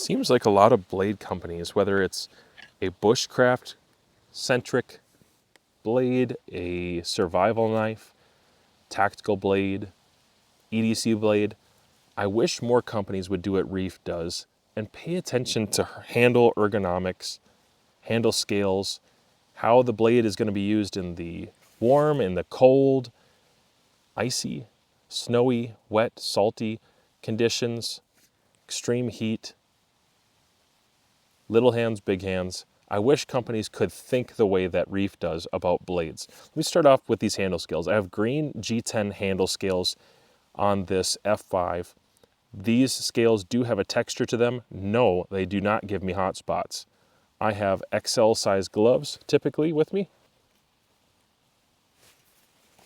seems like a lot of blade companies, whether it's a bushcraft-centric blade, a survival knife, tactical blade, EDC blade, I wish more companies would do what Reiff does and pay attention to handle ergonomics, handle scales, how the blade is going to be used in the warm, in the cold, icy, snowy, wet, salty conditions, extreme heat, little hands, big hands. I wish companies could think the way that Reiff does about blades. Let me start off with these handle scales. I have green G10 handle scales on this F5. These scales do have a texture to them. No, they do not give me hot spots. I have XL size gloves typically with me.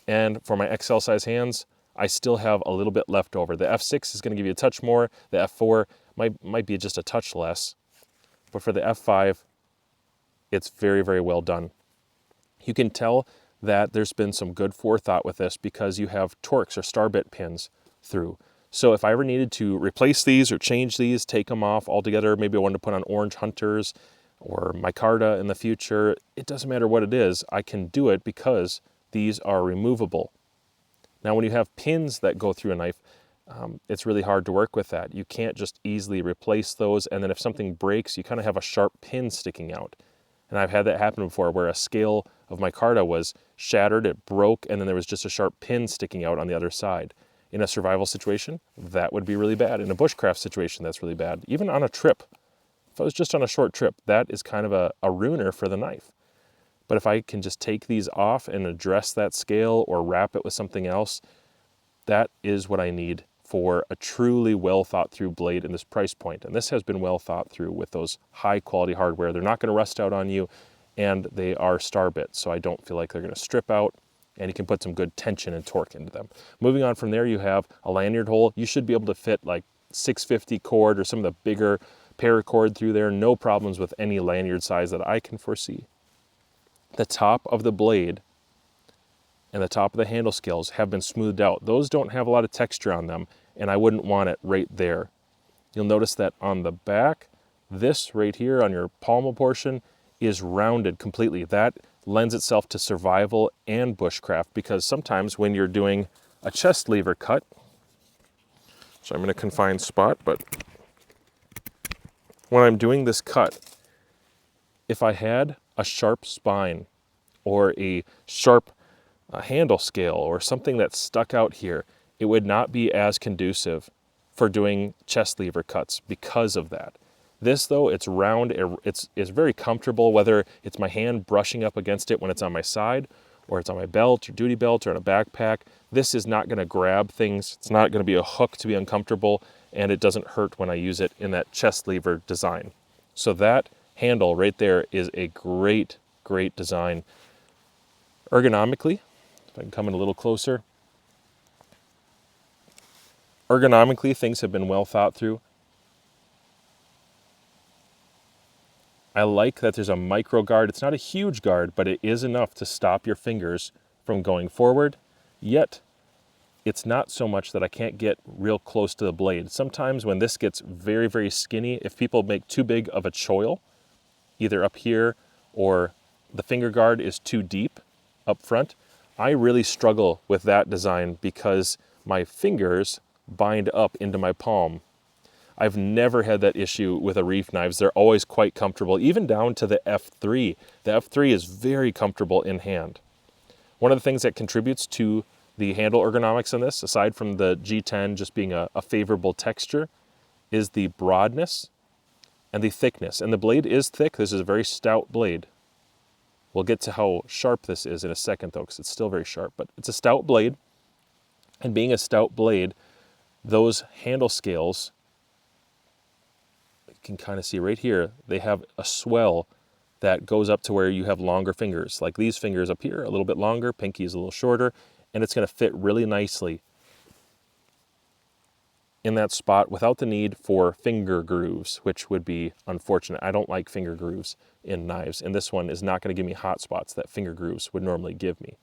And for my XL size hands, I still have a little bit left over. The F6 is going to give you a touch more. The F4 might be just a touch less. But for the F5, it's very, very well done. You can tell that there's been some good forethought with this because you have Torx or star bit pins through. So if I ever needed to replace these or change these, take them off altogether, maybe I wanted to put on Orange Hunters or micarta in the future, it doesn't matter what it is, I can do it because these are removable. Now when you have pins that go through a knife, it's really hard to work with that. You can't just easily replace those, and then if something breaks, you kind of have a sharp pin sticking out. And I've had that happen before where a scale of micarta was shattered, it broke, and then there was just a sharp pin sticking out on the other side. In a survival situation, that would be really bad. In a bushcraft situation, that's really bad. Even on a trip, if I was just on a short trip, that is kind of a ruiner for the knife. But if I can just take these off and address that scale or wrap it with something else, that is what I need for a truly well thought through blade in this price point. And this has been well thought through with those high quality hardware. They're not going to rust out on you, and they are star bit, so I don't feel like they're going to strip out, and you can put some good tension and torque into them. Moving on from there, you have a lanyard hole. You should be able to fit like 650 cord or some of the bigger paracord through there. No problems with any lanyard size that I can foresee. The top of the blade and the top of the handle scales have been smoothed out. Those don't have a lot of texture on them, and I wouldn't want it right there. You'll notice that on the back, this right here on your pommel portion is rounded completely. That lends itself to survival and bushcraft because sometimes when you're doing a chest lever cut, so I'm in a confined spot, but when I'm doing this cut, if I had a sharp spine or a sharp handle scale or something that stuck out here, it would not be as conducive for doing chest lever cuts because of that. This though, it's round, it's very comfortable, whether it's my hand brushing up against it when it's on my side, or it's on my belt or duty belt or in a backpack. This is not gonna grab things, it's not gonna be a hook to be uncomfortable, and it doesn't hurt when I use it in that chest lever design. So that handle right there is a great, great design. Ergonomically, if I can come in a little closer, ergonomically, things have been well thought through. I like that there's a micro guard. It's not a huge guard, but it is enough to stop your fingers from going forward, yet it's not so much that I can't get real close to the blade. Sometimes when this gets very, very skinny, if people make too big of a choil, either up here or the finger guard is too deep up front, I really struggle with that design because my fingers bind up into my palm. I've never had that issue with a Reiff knives. They're always quite comfortable, even down to the F3. The F3 is very comfortable in hand. One of the things that contributes to the handle ergonomics on this, aside from the G10 just being a favorable texture, is the broadness and the thickness. And the blade is thick. This is a very stout blade. We'll get to how sharp this is in a second though, because it's still very sharp, but it's a stout blade. And being a stout blade, those handle scales, you can kind of see right here, they have a swell that goes up to where you have longer fingers. Like these fingers up here, a little bit longer, pinky is a little shorter, and it's gonna fit really nicely in that spot without the need for finger grooves, which would be unfortunate. I don't like finger grooves in knives, and this one is not gonna give me hot spots that finger grooves would normally give me.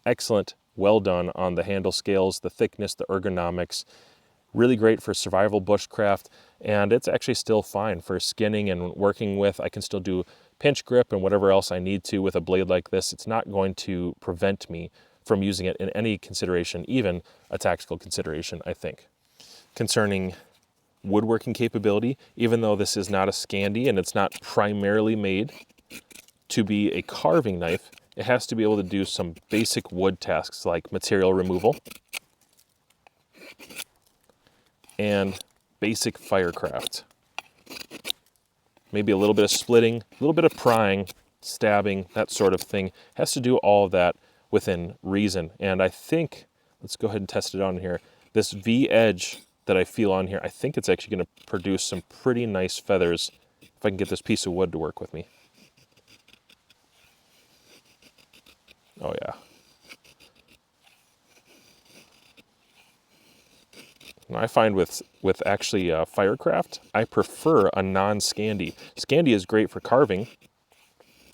Excellent, well done on the handle scales, the thickness, the ergonomics. Really great for survival bushcraft, and it's actually still fine for skinning and working with. I can still do pinch grip and whatever else I need to with a blade like this. It's not going to prevent me from using it in any consideration, even a tactical consideration, I think. Concerning woodworking capability, even though this is not a Scandi and it's not primarily made to be a carving knife, it has to be able to do some basic wood tasks like material removal and basic firecraft. Maybe a little bit of splitting, a little bit of prying, stabbing, that sort of thing. It has to do all of that within reason. And I think, let's go ahead and test it on here. This V edge that I feel on here, I think it's actually going to produce some pretty nice feathers if I can get this piece of wood to work with me. Oh yeah. Now I find with actually firecraft, I prefer a non-Scandi. Scandi is great for carving,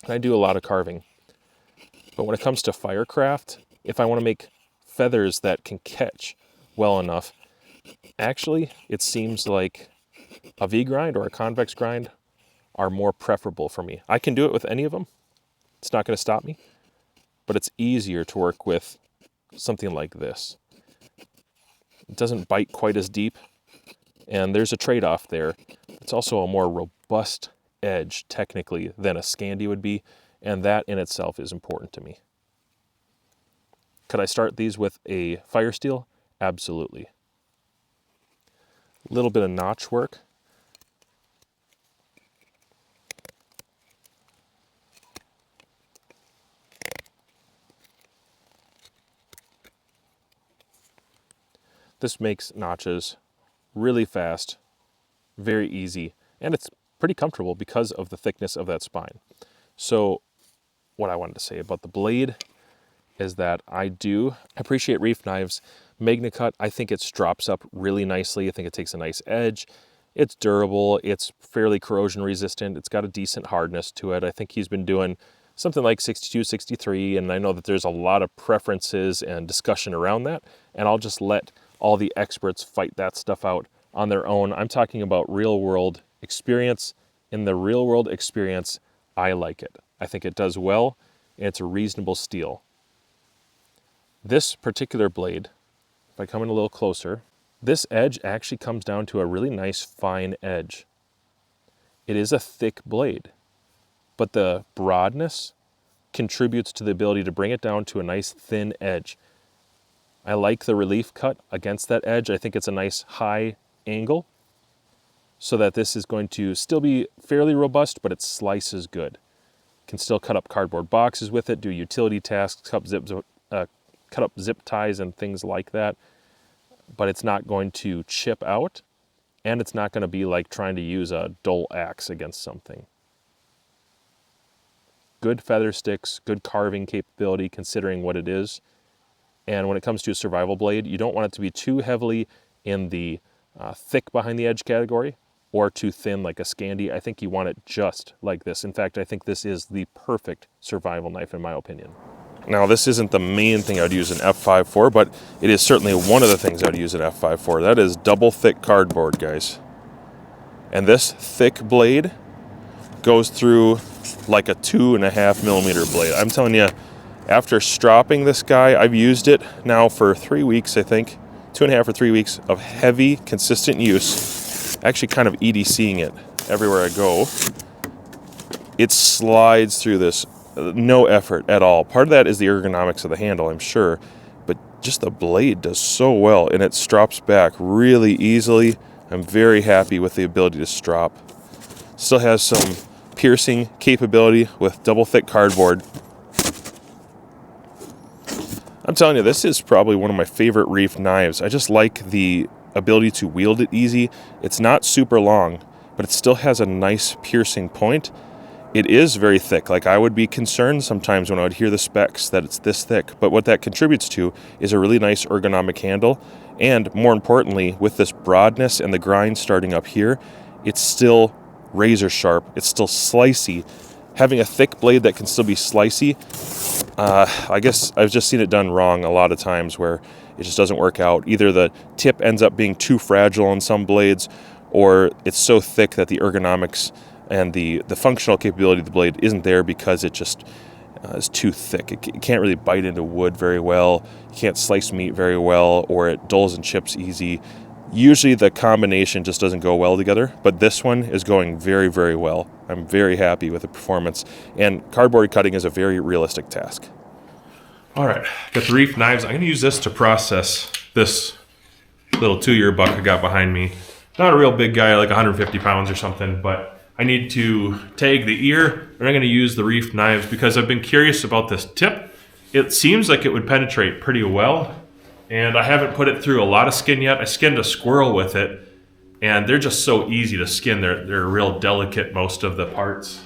and I do a lot of carving. But when it comes to firecraft, if I want to make feathers that can catch well enough, actually it seems like a V-grind or a convex grind are more preferable for me. I can do it with any of them. It's not going to stop me, but it's easier to work with something like this. It doesn't bite quite as deep, and there's a trade-off there. It's also a more robust edge, technically, than a Scandi would be, and that in itself is important to me. Could I start these with a fire steel? Absolutely. A little bit of notch work. This makes notches really fast, very easy, and it's pretty comfortable because of the thickness of that spine. So what I wanted to say about the blade is that I do appreciate Reiff knives. MAGNACUT, I think it strops up really nicely. I think it takes a nice edge. It's durable. It's fairly corrosion resistant. It's got a decent hardness to it. I think he's been doing something like 62, 63, and I know that there's a lot of preferences and discussion around that, and I'll just let all the experts fight that stuff out on their own. I'm talking about real world experience. In the real world experience, I like it. I think it does well, and it's a reasonable steel. This particular blade, if I come in a little closer, this edge actually comes down to a really nice fine edge. It is a thick blade, but the broadness contributes to the ability to bring it down to a nice thin edge. I like the relief cut against that edge. I think it's a nice high angle so that this is going to still be fairly robust, but it slices good. Can still cut up cardboard boxes with it, do utility tasks, cut up zip ties and things like that, but it's not going to chip out, and it's not going to be like trying to use a dull axe against something. Good feather sticks, good carving capability considering what it is. And when it comes to a survival blade, you don't want it to be too heavily in the thick behind the edge category or too thin like a Scandi. I think you want it just like this. In fact, I think this is the perfect survival knife in my opinion. Now, this isn't the main thing I'd use an F5 for, but it is certainly one of the things I'd use an F5 for. That is double thick cardboard, guys. And this thick blade goes through like a 2.5 millimeter blade. I'm telling you, after stropping this guy, I've used it now for 3 weeks, I think. 2.5 or 3 weeks of heavy, consistent use. Actually kind of EDCing it everywhere I go. It slides through this, no effort at all. Part of that is the ergonomics of the handle, I'm sure. But just the blade does so well, and it strops back really easily. I'm very happy with the ability to strop. Still has some piercing capability with double thick cardboard. I'm telling you, this is probably one of my favorite Reiff knives. I just like the ability to wield it easy. It's not super long, but it still has a nice piercing point. It is very thick. Like, I would be concerned sometimes when I would hear the specs that it's this thick, but what that contributes to is a really nice ergonomic handle. And more importantly, with this broadness and the grind starting up here, it's still razor sharp. It's still slicey. Having a thick blade that can still be slicey, I guess I've just seen it done wrong a lot of times where it just doesn't work out. Either the tip ends up being too fragile on some blades, or it's so thick that the ergonomics and the functional capability of the blade isn't there because it just is too thick. It can't really bite into wood very well. You can't slice meat very well, or it dulls and chips easy. Usually the combination just doesn't go well together, but this one is going very, very well. I'm very happy with the performance, and cardboard cutting is a very realistic task. All right, got the Reiff knives. I'm gonna use this to process this little 2-year buck I got behind me. Not a real big guy, like 150 pounds or something, but I need to tag the ear, and I'm gonna use the Reiff knives because I've been curious about this tip. It seems like it would penetrate pretty well, and I haven't put it through a lot of skin yet. I skinned a squirrel with it, and they're just so easy to skin. They're real delicate, most of the parts.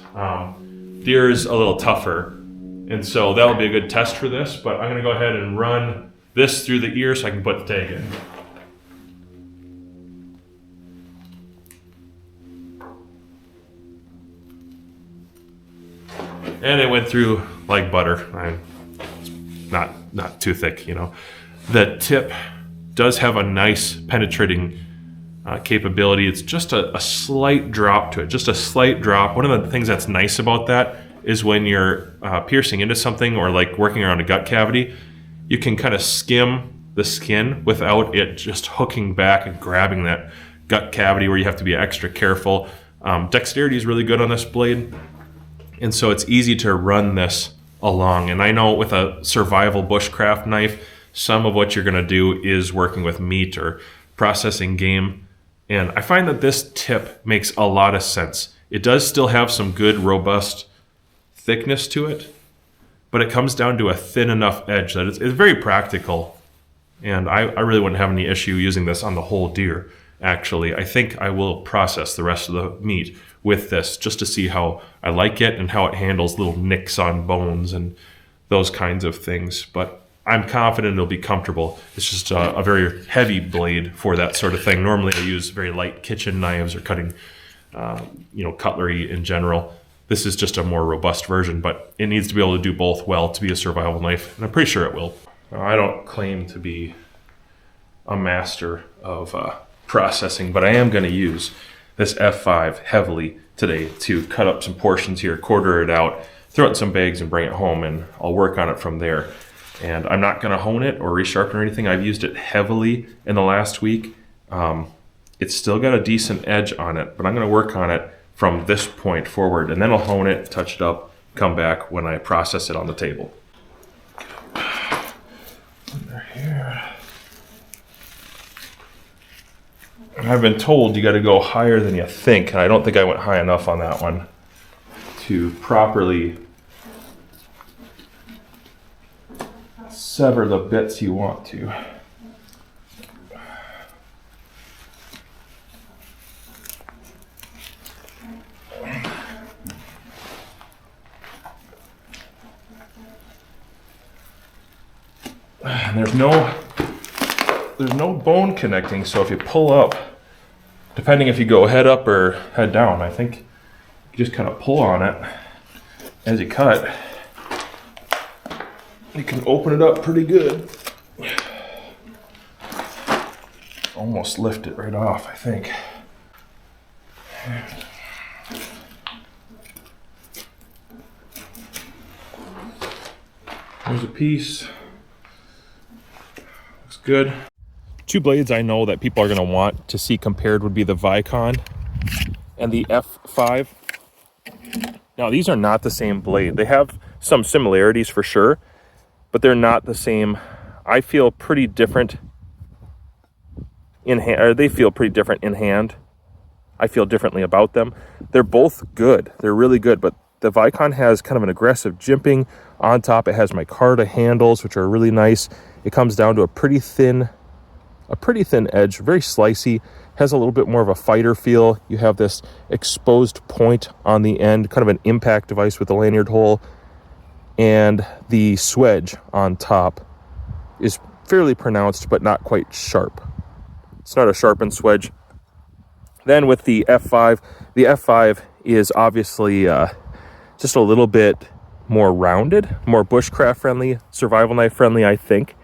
Deer's a little tougher, and so that'll be a good test for this, but I'm gonna go ahead and run this through the ear so I can put the tag in. And it went through like butter. It's not too thick, you know. The tip does have a nice penetrating capability. It's just a slight drop to it, just a slight drop. One of the things that's nice about that is when you're piercing into something or like working around a gut cavity, you can kind of skim the skin without it just hooking back and grabbing that gut cavity where you have to be extra careful. Dexterity is really good on this blade, and so it's easy to run this along. And I know with a survival bushcraft knife, some of what you're gonna do is working with meat or processing game. And I find that this tip makes a lot of sense. It does still have some good, robust thickness to it, but it comes down to a thin enough edge that it's very practical. And I really wouldn't have any issue using this on the whole deer. Actually, I think I will process the rest of the meat with this just to see how I like it and how it handles little nicks on bones and those kinds of things. But I'm confident it'll be comfortable. It's just a very heavy blade for that sort of thing. Normally I use very light kitchen knives or cutting, cutlery in general. This is just a more robust version, but it needs to be able to do both well to be a survival knife, and I'm pretty sure it will. I don't claim to be a master of processing, but I am going to use this F5 heavily today to cut up some portions here, quarter it out, throw it in some bags and bring it home, and I'll work on it from there. And I'm not going to hone it or resharpen or anything. I've used it heavily in the last week. It's still got a decent edge on it, but I'm going to work on it from this point forward, and then I'll hone it, touch it up, come back when I process it on the table. Under here. I've been told you got to go higher than you think, and I don't think I went high enough on that one to properly sever the bits you want to. And there's no bone connecting, so if you pull up, depending if you go head up or head down, I think you just kind of pull on it as you cut. You can open it up pretty good. Almost lift it right off, I think. There's a piece. Looks good. Two blades I know that people are going to want to see compared would be the Vicon and the F5. Now, these are not the same blade. They have some similarities for sure, but they're not the same. I feel pretty different in hand, or they feel pretty different in hand. I feel differently about them. They're both good. They're really good, but the Vicon has kind of an aggressive jimping. On top, it has micarta handles, which are really nice. It comes down to a pretty thin edge, very slicey, has a little bit more of a fighter feel. You have this exposed point on the end, kind of an impact device with a lanyard hole, and the swedge on top is fairly pronounced, but not quite sharp. It's not a sharpened swedge. Then with the F5 is obviously just a little bit more rounded, more bushcraft friendly, survival knife friendly, I think.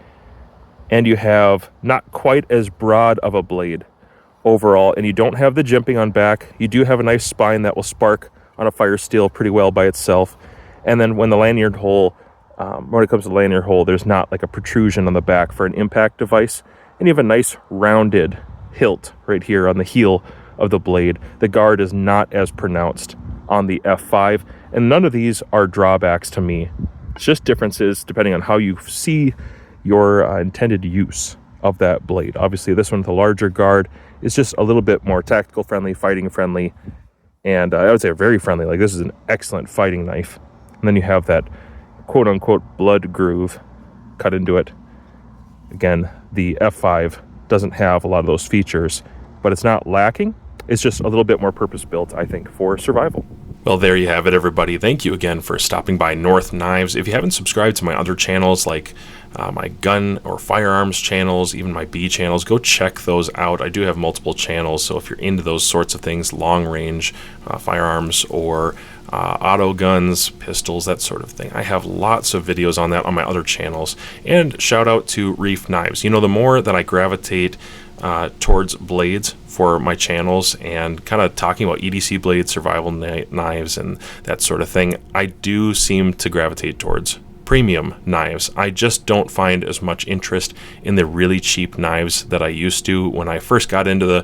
and you have not quite as broad of a blade overall, and you don't have the jimping on back. You do have a nice spine that will spark on a fire steel pretty well by itself. And then when the lanyard hole, when it comes to the lanyard hole, there's not like a protrusion on the back for an impact device. And you have a nice rounded hilt right here on the heel of the blade. The guard is not as pronounced on the F5, and none of these are drawbacks to me. It's just differences depending on how you see your intended use of that blade. Obviously, this one with a larger guard is just a little bit more tactical friendly, fighting friendly, and I would say very friendly. Like, this is an excellent fighting knife. And then you have that quote unquote blood groove cut into it. Again, the F5 doesn't have a lot of those features, but it's not lacking. It's just a little bit more purpose built, I think, for survival. Well, there you have it, everybody. Thank you again for stopping by North Knives. If you haven't subscribed to my other channels, like my gun or firearms channels, even my bee channels, go check those out. I do have multiple channels, so if you're into those sorts of things, long range firearms or auto guns, pistols, that sort of thing, I have lots of videos on that on my other channels. And shout out to Reiff Knives. You know, the more that I gravitate towards blades for my channels and kind of talking about EDC blades, survival knives, and that sort of thing, I do seem to gravitate towards premium knives. I just don't find as much interest in the really cheap knives that I used to when I first got into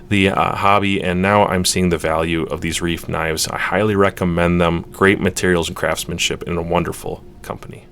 the hobby, and now I'm seeing the value of these Reiff knives. I highly recommend them. Great materials and craftsmanship, and a wonderful company.